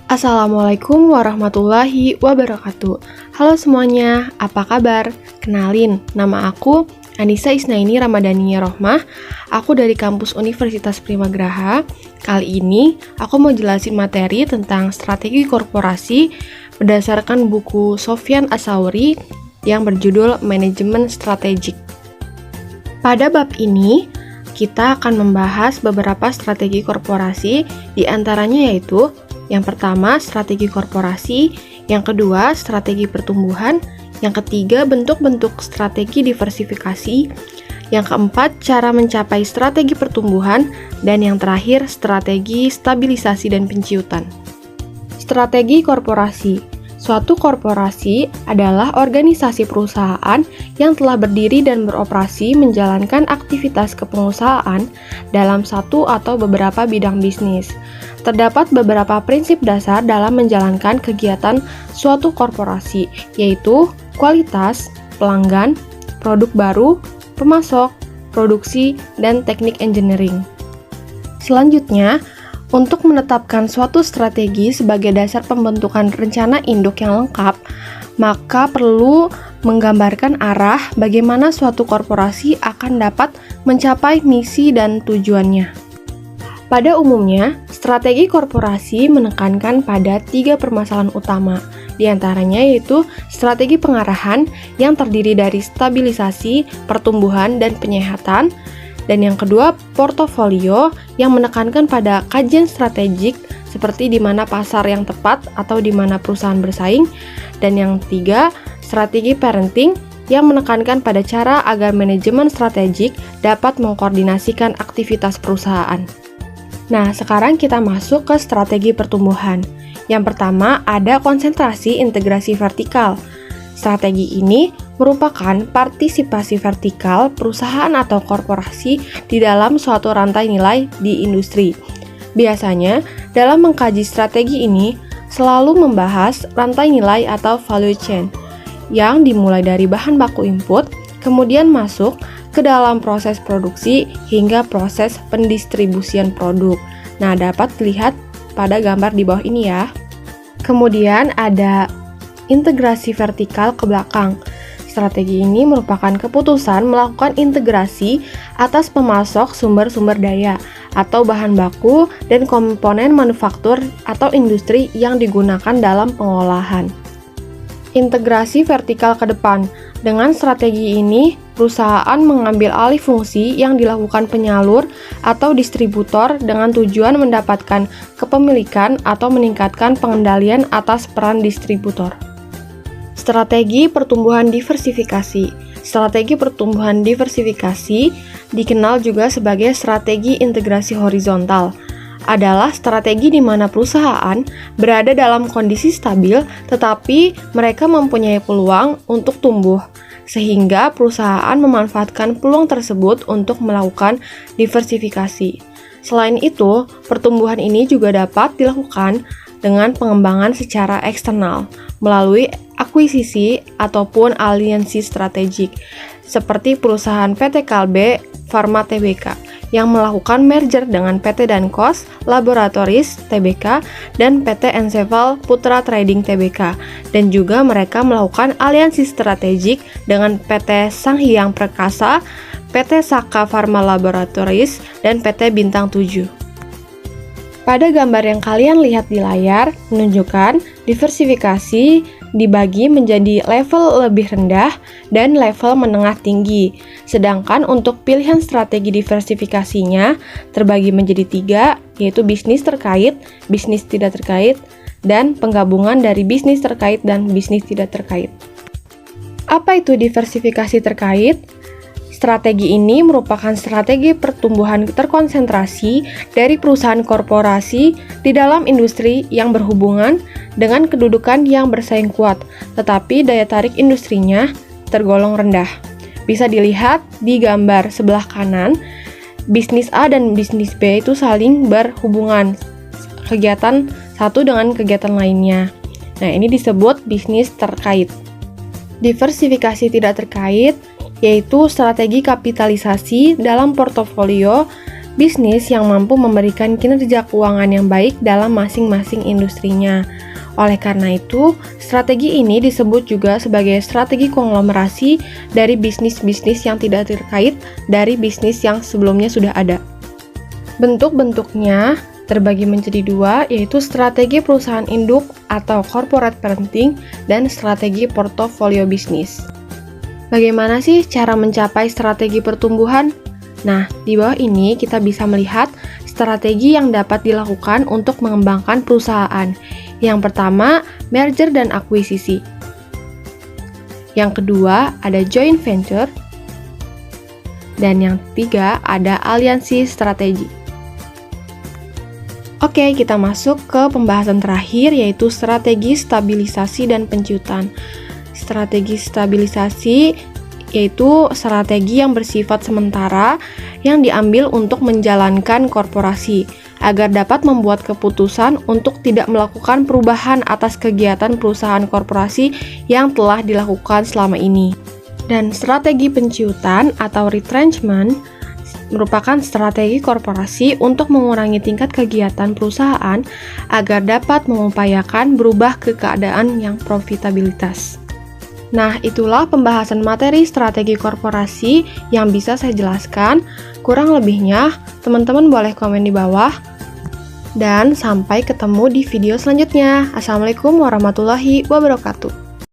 Assalamualaikum warahmatullahi wabarakatuh. Halo semuanya, apa kabar? Kenalin, nama aku Anissa Isnaini Ramadhaniya Rohmah. Aku dari kampus Universitas Primagraha. Kali ini aku mau jelasin materi tentang strategi korporasi berdasarkan buku Sofyan Asauri yang berjudul Manajemen Strategik. Pada bab ini, kita akan membahas beberapa strategi korporasi, di antaranya yaitu yang pertama, strategi korporasi, yang kedua, strategi pertumbuhan, yang ketiga, bentuk-bentuk strategi diversifikasi, yang keempat, cara mencapai strategi pertumbuhan, dan yang terakhir, strategi stabilisasi dan penciutan. Strategi korporasi. Suatu korporasi adalah organisasi perusahaan yang telah berdiri dan beroperasi menjalankan aktivitas kepengusahaan dalam satu atau beberapa bidang bisnis. Terdapat beberapa prinsip dasar dalam menjalankan kegiatan suatu korporasi, yaitu kualitas, pelanggan, produk baru, pemasok, produksi, dan teknik engineering. Selanjutnya, untuk menetapkan suatu strategi sebagai dasar pembentukan rencana induk yang lengkap, maka perlu menggambarkan arah bagaimana suatu korporasi akan dapat mencapai misi dan tujuannya. Pada umumnya, strategi korporasi menekankan pada 3 permasalahan utama, di antaranya yaitu strategi pengarahan yang terdiri dari stabilisasi, pertumbuhan, dan penyehatan, dan yang kedua, portofolio yang menekankan pada kajian strategik seperti di mana pasar yang tepat atau di mana perusahaan bersaing, dan yang ketiga, strategi parenting yang menekankan pada cara agar manajemen strategik dapat mengkoordinasikan aktivitas perusahaan. Nah, sekarang kita masuk ke strategi pertumbuhan. Yang pertama, ada konsentrasi integrasi vertikal. Strategi ini merupakan partisipasi vertikal perusahaan atau korporasi di dalam suatu rantai nilai di industri. Biasanya, dalam mengkaji strategi ini selalu membahas rantai nilai atau value chain yang dimulai dari bahan baku input, kemudian masuk ke dalam proses produksi hingga proses pendistribusian produk. Nah, dapat dilihat pada gambar di bawah ini ya. Kemudian ada integrasi vertikal ke belakang. Strategi ini merupakan keputusan melakukan integrasi atas pemasok sumber-sumber daya atau bahan baku dan komponen manufaktur atau industri yang digunakan dalam pengolahan. Integrasi vertikal ke depan. Dengan strategi ini, perusahaan mengambil alih fungsi yang dilakukan penyalur atau distributor dengan tujuan mendapatkan kepemilikan atau meningkatkan pengendalian atas peran distributor. Strategi pertumbuhan diversifikasi. Strategi pertumbuhan diversifikasi dikenal juga sebagai strategi integrasi horizontal. Adalah strategi di mana perusahaan berada dalam kondisi stabil tetapi mereka mempunyai peluang untuk tumbuh, sehingga perusahaan memanfaatkan peluang tersebut untuk melakukan diversifikasi. Selain itu, pertumbuhan ini juga dapat dilakukan dengan pengembangan secara eksternal melalui akuisisi ataupun aliansi strategik, seperti perusahaan PT Kalbe Pharma Tbk yang melakukan merger dengan PT Dankos Laboratories Tbk dan PT Encephal Putra Trading Tbk, dan juga mereka melakukan aliansi strategik dengan PT Sanghyang Perkasa, PT Saka Pharma Laboratories, dan PT Bintang 7. Pada gambar yang kalian lihat di layar menunjukkan diversifikasi dibagi menjadi level lebih rendah dan level menengah tinggi. Sedangkan untuk pilihan strategi diversifikasinya terbagi menjadi 3, yaitu bisnis terkait, bisnis tidak terkait, dan penggabungan dari bisnis terkait dan bisnis tidak terkait. Apa itu diversifikasi terkait? Strategi ini merupakan strategi pertumbuhan terkonsentrasi dari perusahaan korporasi di dalam industri yang berhubungan dengan kedudukan yang bersaing kuat, tetapi daya tarik industrinya tergolong rendah. Bisa dilihat di gambar sebelah kanan, bisnis A dan bisnis B itu saling berhubungan, kegiatan satu dengan kegiatan lainnya. Nah, ini disebut bisnis terkait. Diversifikasi tidak terkait yaitu strategi kapitalisasi dalam portofolio bisnis yang mampu memberikan kinerja keuangan yang baik dalam masing-masing industrinya. Oleh karena itu, strategi ini disebut juga sebagai strategi konglomerasi dari bisnis-bisnis yang tidak terkait dari bisnis yang sebelumnya sudah ada. Bentuk-bentuknya terbagi menjadi dua, yaitu strategi perusahaan induk atau corporate parenting dan strategi portofolio bisnis. Bagaimana sih cara mencapai strategi pertumbuhan? Nah, di bawah ini kita bisa melihat strategi yang dapat dilakukan untuk mengembangkan perusahaan. Yang pertama, merger dan akuisisi. Yang kedua, ada joint venture. Dan yang ketiga, ada aliansi strategi. Oke, kita masuk ke pembahasan terakhir, yaitu strategi stabilisasi dan penciutan. Strategi stabilisasi yaitu strategi yang bersifat sementara yang diambil untuk menjalankan korporasi agar dapat membuat keputusan untuk tidak melakukan perubahan atas kegiatan perusahaan korporasi yang telah dilakukan selama ini. Dan strategi penciutan atau retrenchment merupakan strategi korporasi untuk mengurangi tingkat kegiatan perusahaan agar dapat mengupayakan berubah ke keadaan yang profitabilitas. Nah, itulah pembahasan materi strategi korporasi yang bisa saya jelaskan. Kurang lebihnya, teman-teman boleh komen di bawah. Dan sampai ketemu di video selanjutnya. Assalamualaikum warahmatullahi wabarakatuh.